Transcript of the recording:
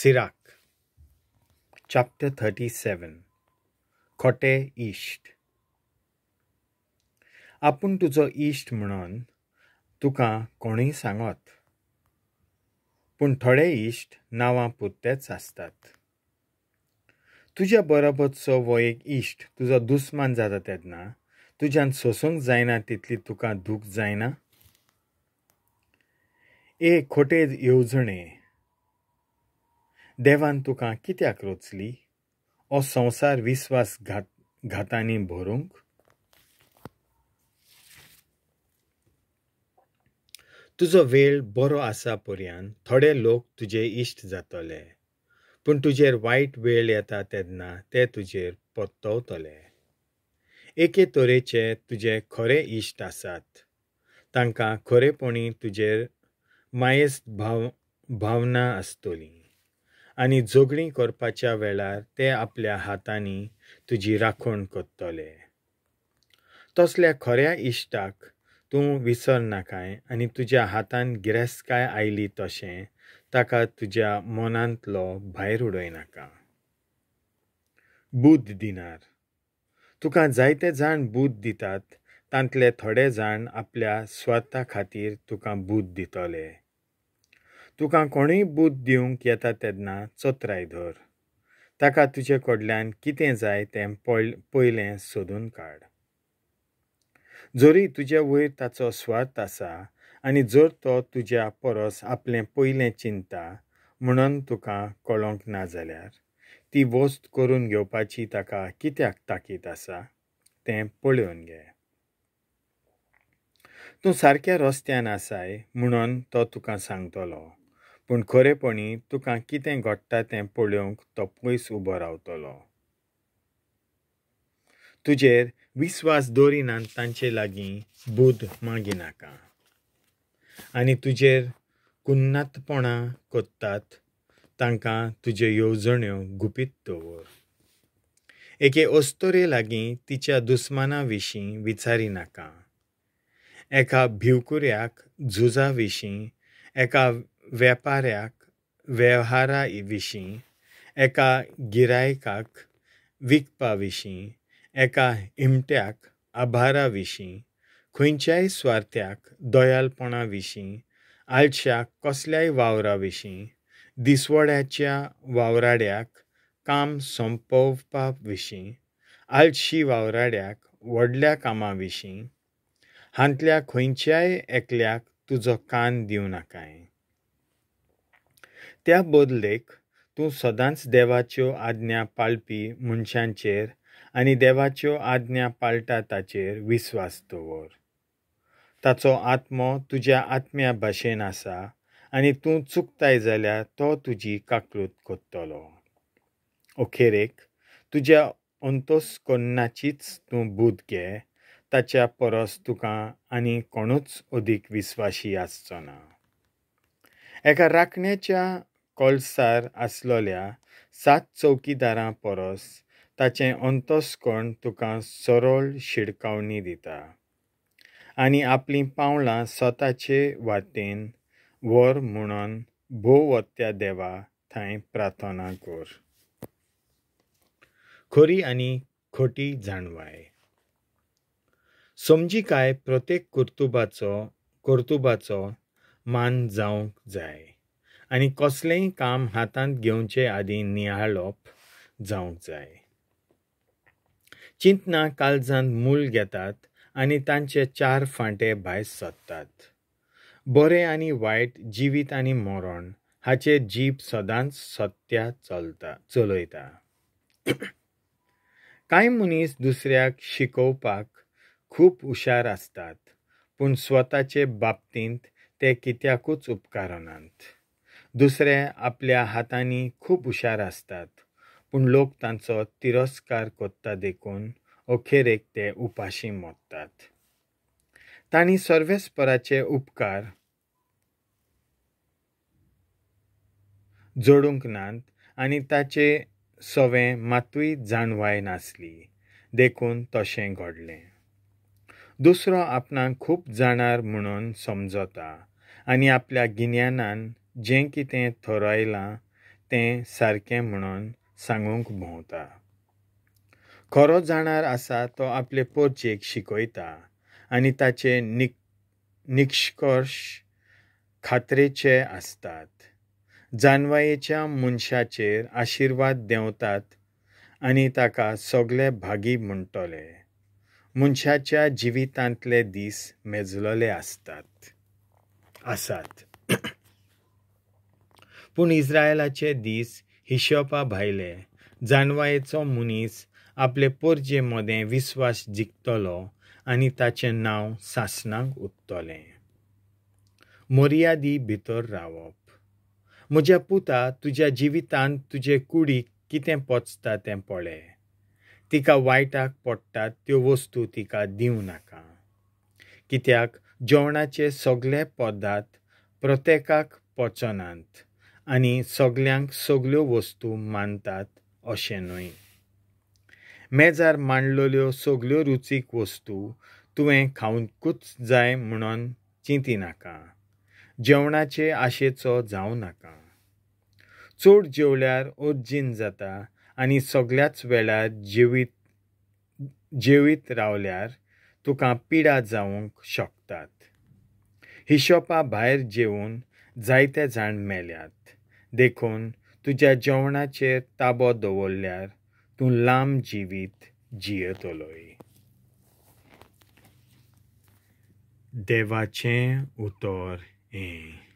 Sirach, chapter 37. खोटे इश्ट. आपूण तुजो इश्ट म्हणून तुका कोणूय सांगत, पूण थोडे इश्ट नांवां पुरतेच आसतात. तुज्या बरोबरचो वो एक इश्ट तुजो दुस्मान जाता तेन्ना तुज्यान सोसूंक जायना तितली तुका दूख जायना? खोटे येवजणे, देवान तुका कित्याक रोचली? ओ संवसार विस्वासघातांनी भरूंक? तुजो वेळ बरो आसा पर्यंत थोडे लोक तुजे इश्ट जातले, पूण तुजेर वायट वेळ येता तेन्ना ते तुजेर परतवतले. एके तरेचे तुजे खरे इश्ट आसात. तांकां खरेपणी तुजेर मायेस्त भावना आसतली, आनी जोगणी करपाच्या वेळार ते आपल्या हातांनी तुजी राखण करतले. तसल्या खऱ्या इश्टाक तूं विसरनाकाय आनी तुज्या हातान गिरेस्तकाय आयली तशें ताका तुज्या मनांतलो भायर उडयनाका. बूद दिनार. तुका जायते जाण बूद दितात, तांतले थोडे जाण आपल्या स्वार्था खातीर तुका बूद दितले. तुका कोणूय बूद दिवंक येता तेन्ना चोत्राय धर. ताका तुजे कडल्यान कितें जाय तें पयलें सोदून काड. जोरी तुजे वयर ताचो स्वार्थ आसा आनी जर तो तुज्या परस आपलें पयलें चिंता म्हणून तुका कळोंक ना जाल्यार ती वस्त करून घेवपाची ताका कित्याक ताकीद आसा तें पळोवन घे. तूं सारक्या रस्त्यान आसाय म्हणून तो तुका सांगतलो, पूण खरेपणी तुका कितें घडटा तें पळोवंक तो पयस उबो रावतलो. तुजेर विस्वास दवरिनात तांचे लागीं बूद मागिनाका, आनी तुजेर कुन्नातपणां कोत्तात तांकां तुज्यो येवजण्यो गुपीत दवर. एके अस्तोरे लागीं तिच्या दुस्माना विशीं विचारिनाका. एका भिवकुऱ्याक झुजा विशीं, एका वेपाऱ्याक वेव्हारा विशीं, एका गिरायकाक विकपा विशीं, एका हिमट्याक आभारा विशीं, खंयच्याय स्वार्थ्याक दयालपणा विशीं, आलश्याक कसल्याय वावरा विशीं, दिसवड्याच्या वावराड्याक काम संपवपा विशीं, आलशी वावराड्याक व्हडल्या कामा विशीं, हांतल्या खंयच्याय एकल्याक तुजो कान दिवं नाकाय. त्या बदलेक तूं सदांच देवाच्यो आज्ञा पाळपी मनशांचेर आनी देवाच्यो आज्ञा पाळटा ताचेर विस्वास दवर. ताचो आत्मो तुज्या आत्म्या भाशेन आसा आनी तूं चुकताय जाल्यार तो तुजी काकूट करतलो. अखेरेक तुज्या अंतस्करणाचीच तूं बूद घे, ताच्या परस तुका आनी कोणूच अदीक विस्वाशी आसचो ना. एका राखण्याच्या कळसार आसलोल्या 7 चौकीदारां परस ताचें अंतस्करण तुका सरळ शिडकावणी दिता. आनी आपलीं पावलां स्वताचे वाटेन व्हर म्हणून भोव वत्या देवा थंय प्रार्थना कर. खरी आनी खोटी जाणवाय. समजिकाय प्रत्येक कर्तुबाचो मान जावंक जाय आनी कसलेंय काम हातांत घेवचे आदीं नियाळप जावंक जाय. चिंतना काळजांत मूल घेतात आनी तांचे 4 फांटे भायर सरतात. बरें आनी वायट, जिवीत आनी मरण हाचेर जीब सदांच सत्या चलयता. कांय मनीस दुसऱ्याक शिकोवपाक खूब हुशार आसतात, पूण स्वताचे बाबतींत ते कित्याकूच उपकारनात. दुसरे आपल्या हातांनी खूब हुशार आसतात, पूण लोक तांचो तिरस्कार करता देखून अखेरेक ते उपाशी मरतात. तांणी सर्वेस्पराचे उपकार जोडूंक नात आनी ताचे सवें मातूय जाणवाय नासली देखून तशें घडलें. दुसरो आपणाक खूब जाणार म्हणून समजता आनी आपल्या गिन्यानान जें कितें थरयलां तें सारकें म्हणून सांगूंक भोंवता. खरो जाणार आसा तो आपले पोरचेक शिकयता आनी ताचे निश्कर्श खात्रेचे आसतात. जानवायेच्या मनशाचेर आशिर्वाद देंवतात आनी ताका सगळे भागी म्हणटले. मनशाच्या जिवितांतले दीस मेजलेले आसात. पूण इस्रायलाचे दीस हिशोबा भायले. जानवायेचो मनीस आपले पोरजे मदें विस्वास जिखतलो आनी ताचें नांव सासणांक उत्तलें. मर्यादी भितर रावप. म्हज्या पुता, तुज्या जिवितांत तुजे कुडीक कितें पचता तें पळय. तिका वायटाक पडटात त्यो वस्तू तिका दिवं नाका. कित्याक जेवणाचे सगळे पदार्थ प्रत्येकाक पचनात आनी सगल्यांक सगल्यो वस्तू मानतात अशें न्हय. मेजार मांडलेल्यो सगल्यो रुचीक वस्तू तुवें खावंकूच जाय म्हणून चिंतिनाका. जेवणाचे आशेचो जावं नाका. चड जेवल्यार ओर्जीन जाता आनी सगळ्याच वेळार जेवीत रावल्यार तुका पिडा जावंक शकतात. हिशोबा भायर जेवून जायते जाण मेल्यात. देखून तुज्या जेवणाचेर ताबो दवरल्यार तूं लांब जिवीत जियेतलोय. देवाचें उतर हें.